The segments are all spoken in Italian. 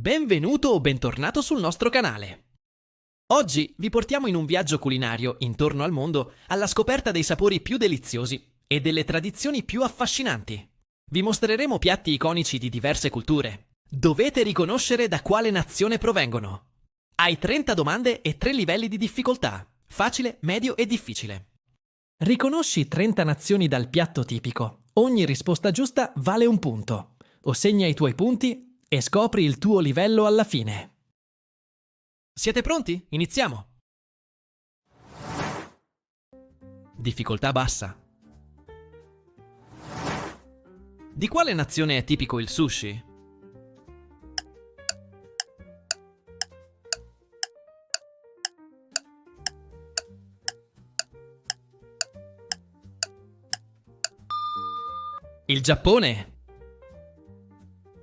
Benvenuto o bentornato sul nostro canale. Oggi vi portiamo in un viaggio culinario intorno al mondo alla scoperta dei sapori più deliziosi e delle tradizioni più affascinanti. Vi mostreremo piatti iconici di diverse culture. Dovete riconoscere da quale nazione provengono. Hai 30 domande e 3 livelli di difficoltà: facile, medio e difficile. Riconosci 30 nazioni dal piatto tipico. Ogni risposta giusta vale un punto. O segna i tuoi punti e scopri il tuo livello alla fine. Siete pronti? Iniziamo! Difficoltà bassa. Di quale nazione è tipico il sushi? Il Giappone.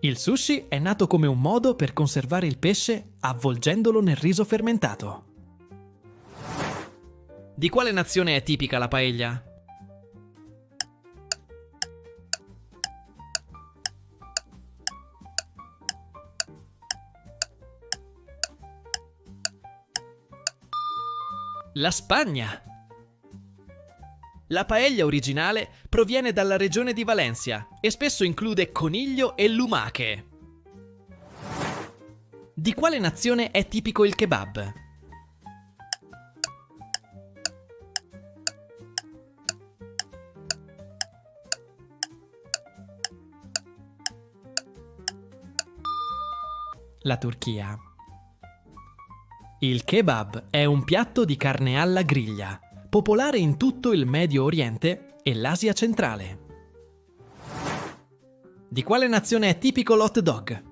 Il sushi è nato come un modo per conservare il pesce avvolgendolo nel riso fermentato. Di quale nazione è tipica la paella? La Spagna. La paella originale proviene dalla regione di Valencia e spesso include coniglio e lumache. Di quale nazione è tipico il kebab? La Turchia. Il kebab è un piatto di carne alla griglia, popolare in tutto il Medio Oriente e l'Asia centrale. Di quale nazione è tipico l'hot dog?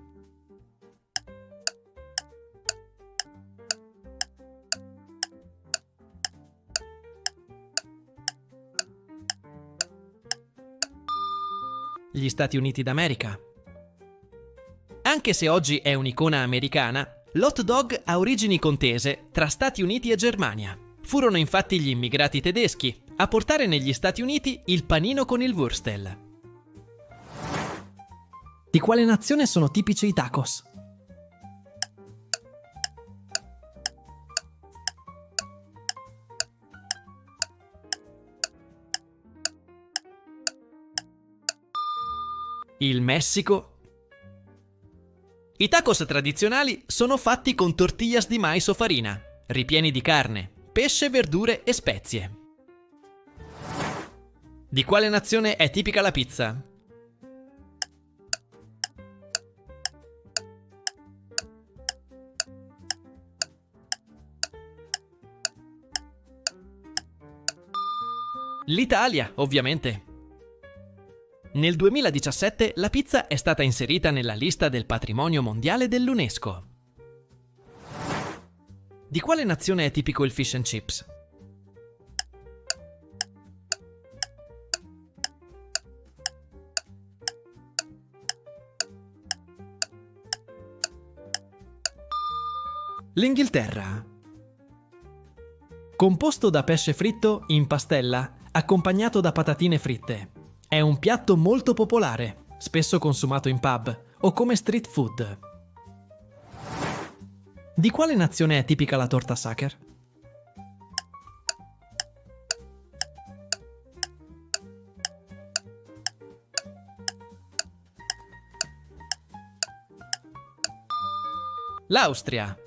Gli Stati Uniti d'America. Anche se oggi è un'icona americana, l'hot dog ha origini contese tra Stati Uniti e Germania. Furono infatti gli immigrati tedeschi a portare negli Stati Uniti il panino con il Würstel. Di quale nazione sono tipici i tacos? Il Messico. I tacos tradizionali sono fatti con tortillas di mais o farina, ripieni di carne, pesce, verdure e spezie. Di quale nazione è tipica la pizza? L'Italia, ovviamente. Nel 2017 la pizza è stata inserita nella lista del patrimonio mondiale dell'UNESCO. Di quale nazione è tipico il fish and chips? L'Inghilterra. Composto da pesce fritto in pastella, accompagnato da patatine fritte. È un piatto molto popolare, spesso consumato in pub o come street food. Di quale nazione è tipica la torta Sacher? L'Austria.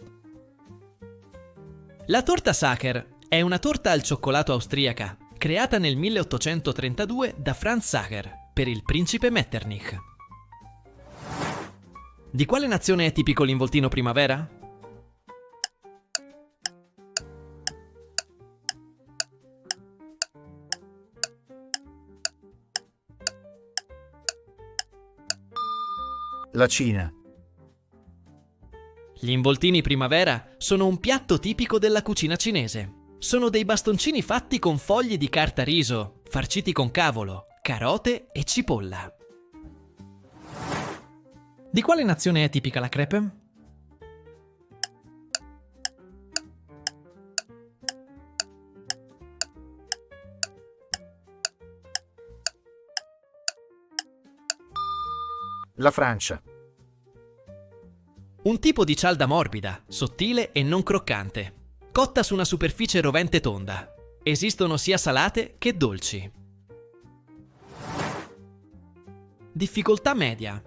La torta Sacher è una torta al cioccolato austriaca, creata nel 1832 da Franz Sacher per il principe Metternich. Di quale nazione è tipico l'involtino primavera? La Cina. Gli involtini primavera sono un piatto tipico della cucina cinese. Sono dei bastoncini fatti con fogli di carta riso, farciti con cavolo, carote e cipolla. Di quale nazione è tipica la crepe? La Francia. Un tipo di cialda morbida, sottile e non croccante, cotta su una superficie rovente tonda. Esistono sia salate che dolci. Difficoltà media.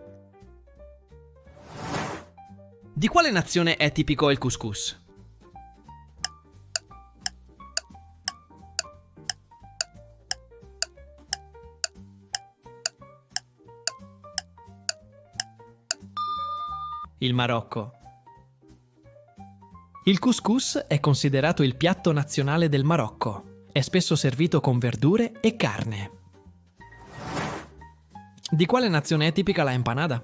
Di quale nazione è tipico il couscous? Il Marocco. Il couscous è considerato il piatto nazionale del Marocco. È spesso servito con verdure e carne. Di quale nazione è tipica la empanada?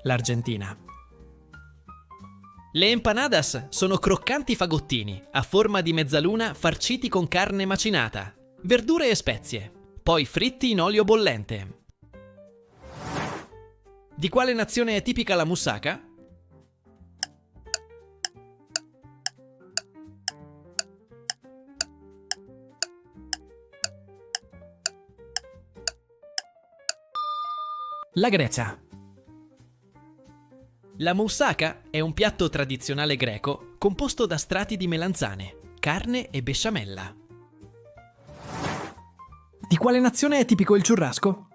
L'Argentina. Le empanadas sono croccanti fagottini a forma di mezzaluna farciti con carne macinata, verdure e spezie, poi fritti in olio bollente. Di quale nazione è tipica la moussaka? La Grecia. La moussaka è un piatto tradizionale greco composto da strati di melanzane, carne e besciamella. Di quale nazione è tipico il churrasco?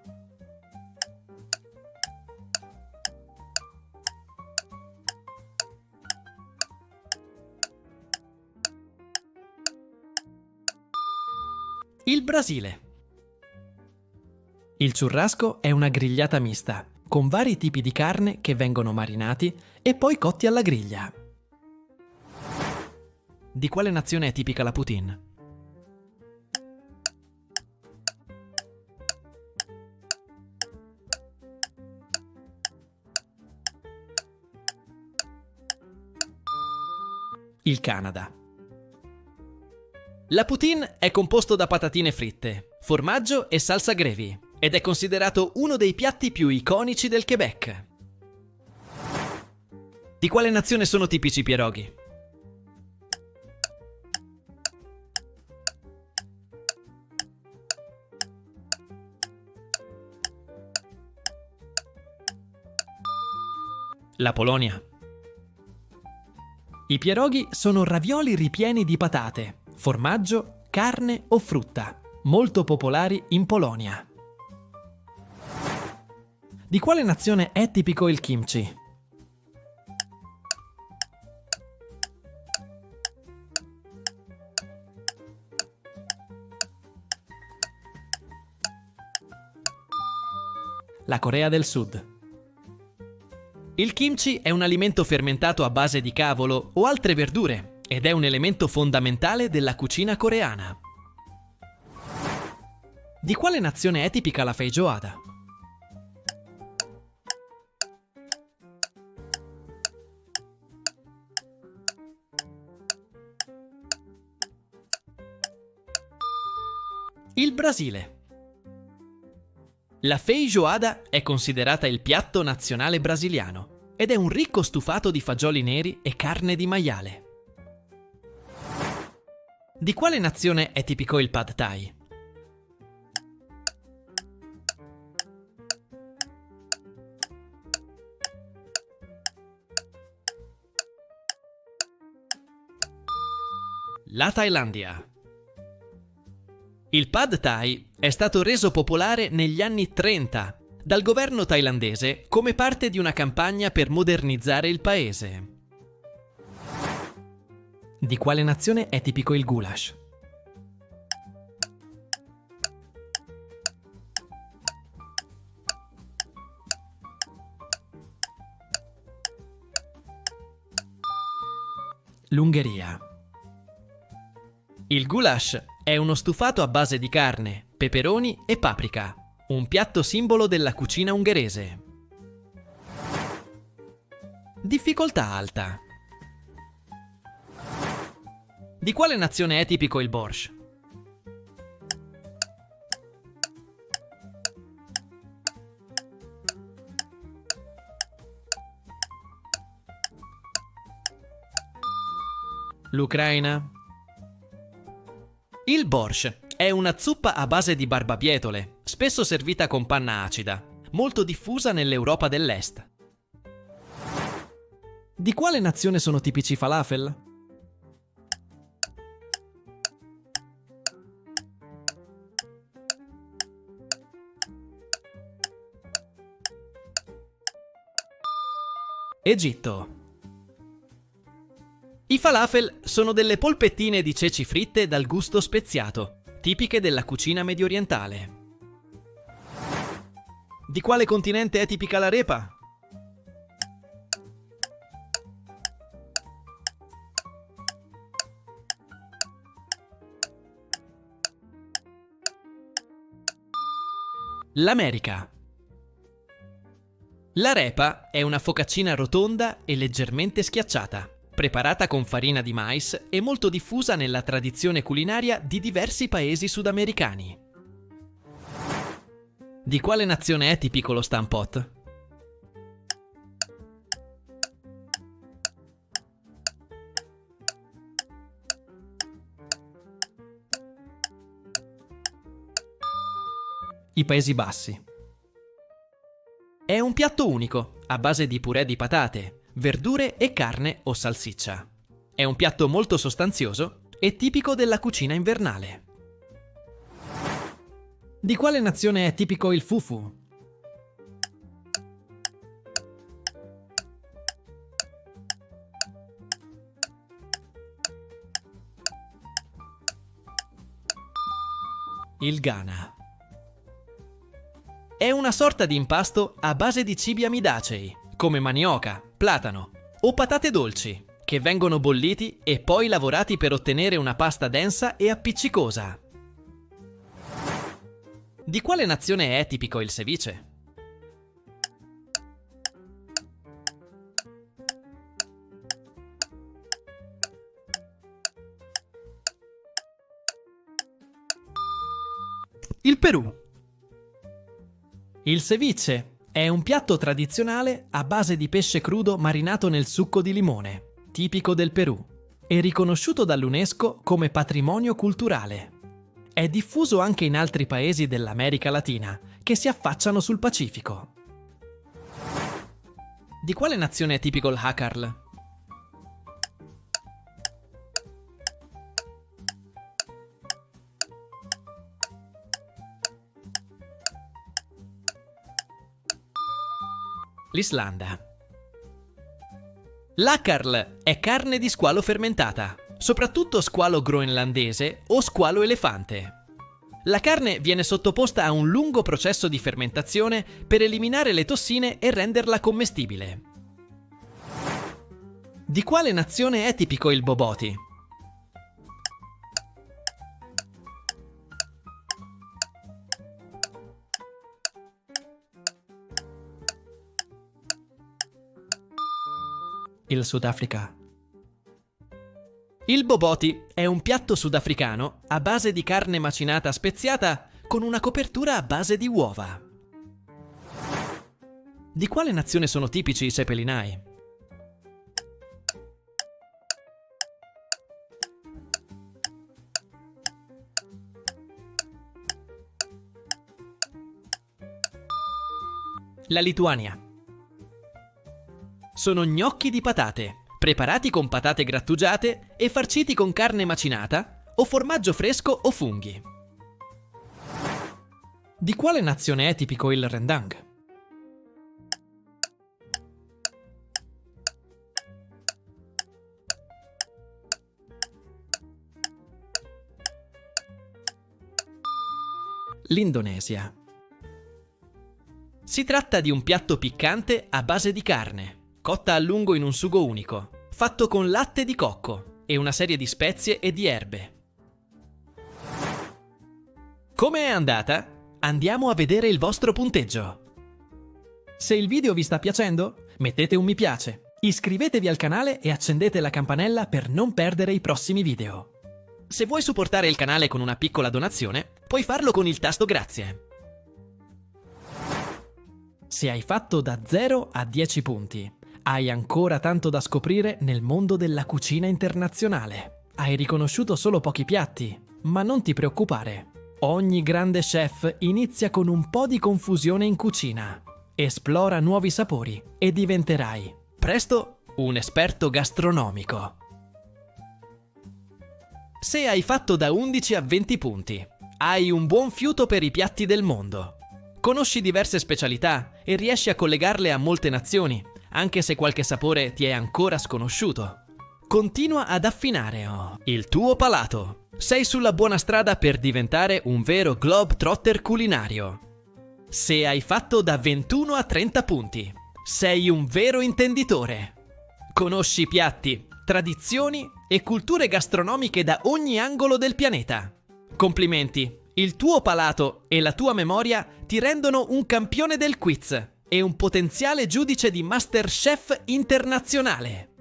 Il Brasile. Il churrasco è una grigliata mista, con vari tipi di carne che vengono marinati e poi cotti alla griglia. Di quale nazione è tipica la poutine? Il Canada. La poutine è composto da patatine fritte, formaggio e salsa gravy ed è considerato uno dei piatti più iconici del Quebec. Di quale nazione sono tipici i pierogi? La Polonia. I pierogi sono ravioli ripieni di patate, formaggio, carne o frutta, molto popolari in Polonia. Di quale nazione è tipico il kimchi? La Corea del Sud. Il kimchi è un alimento fermentato a base di cavolo o altre verdure ed è un elemento fondamentale della cucina coreana. Di quale nazione è tipica la feijoada? Il Brasile. La feijoada è considerata il piatto nazionale brasiliano ed è un ricco stufato di fagioli neri e carne di maiale. Di quale nazione è tipico il pad thai? La Thailandia. Il pad thai è stato reso popolare negli anni 30 dal governo thailandese come parte di una campagna per modernizzare il paese. Di quale nazione è tipico il goulash? L'Ungheria. Il goulash è uno stufato a base di carne, peperoni e paprika, un piatto simbolo della cucina ungherese. Difficoltà alta. Di quale nazione è tipico il borscht? L'Ucraina? Il borscht è una zuppa a base di barbabietole, spesso servita con panna acida, molto diffusa nell'Europa dell'Est. Di quale nazione sono tipici i falafel? Egitto. I falafel sono delle polpettine di ceci fritte dal gusto speziato, tipiche della cucina mediorientale. Di quale continente è tipica l'arepa? L'America. L'arepa è una focaccina rotonda e leggermente schiacciata, preparata con farina di mais e molto diffusa nella tradizione culinaria di diversi paesi sudamericani. Di quale nazione è tipico lo stampot? I Paesi Bassi. È un piatto unico, a base di purè di patate, verdure e carne o salsiccia. È un piatto molto sostanzioso e tipico della cucina invernale. Di quale nazione è tipico il fufu? Il Ghana. È una sorta di impasto a base di cibi amidacei, come manioca, platano o patate dolci, che vengono bolliti e poi lavorati per ottenere una pasta densa e appiccicosa. Di quale nazione è tipico il ceviche? Il Perù. Il ceviche è un piatto tradizionale a base di pesce crudo marinato nel succo di limone, tipico del Perù, e riconosciuto dall'UNESCO come patrimonio culturale. È diffuso anche in altri paesi dell'America Latina, che si affacciano sul Pacifico. Di quale nazione è tipico il hakarl? L'Islanda. L'hakarl è carne di squalo fermentata, soprattutto squalo groenlandese o squalo elefante. La carne viene sottoposta a un lungo processo di fermentazione per eliminare le tossine e renderla commestibile. Di quale nazione è tipico il boboti? Il Sudafrica. Il boboti è un piatto sudafricano a base di carne macinata speziata con una copertura a base di uova. Di quale nazione sono tipici i sepelinai? La Lituania. Sono gnocchi di patate, preparati con patate grattugiate e farciti con carne macinata o formaggio fresco o funghi. Di quale nazione è tipico il rendang? L'Indonesia. Si tratta di un piatto piccante a base di carne, cotta a lungo in un sugo unico, fatto con latte di cocco e una serie di spezie e di erbe. Come è andata? Andiamo a vedere il vostro punteggio. Se il video vi sta piacendo, mettete un mi piace, iscrivetevi al canale e accendete la campanella per non perdere i prossimi video. Se vuoi supportare il canale con una piccola donazione, puoi farlo con il tasto grazie. Se hai fatto da 0 a 10 punti, Hai ancora tanto da scoprire nel mondo della cucina internazionale. Hai riconosciuto solo pochi piatti, ma non ti preoccupare. Ogni grande chef inizia con un po' di confusione in cucina. Esplora nuovi sapori e diventerai, presto, un esperto gastronomico. Se hai fatto da 11 a 20 punti, hai un buon fiuto per i piatti del mondo. Conosci diverse specialità e riesci a collegarle a molte nazioni, anche se qualche sapore ti è ancora sconosciuto. Continua ad affinare il tuo palato. Sei sulla buona strada per diventare un vero globetrotter culinario. Se hai fatto da 21 a 30 punti, sei un vero intenditore. Conosci piatti, tradizioni e culture gastronomiche da ogni angolo del pianeta. Complimenti, il tuo palato e la tua memoria ti rendono un campione del quiz e un potenziale giudice di MasterChef internazionale.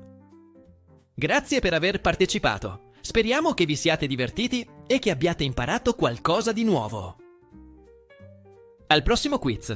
Grazie per aver partecipato. Speriamo che vi siate divertiti e che abbiate imparato qualcosa di nuovo. Al prossimo quiz!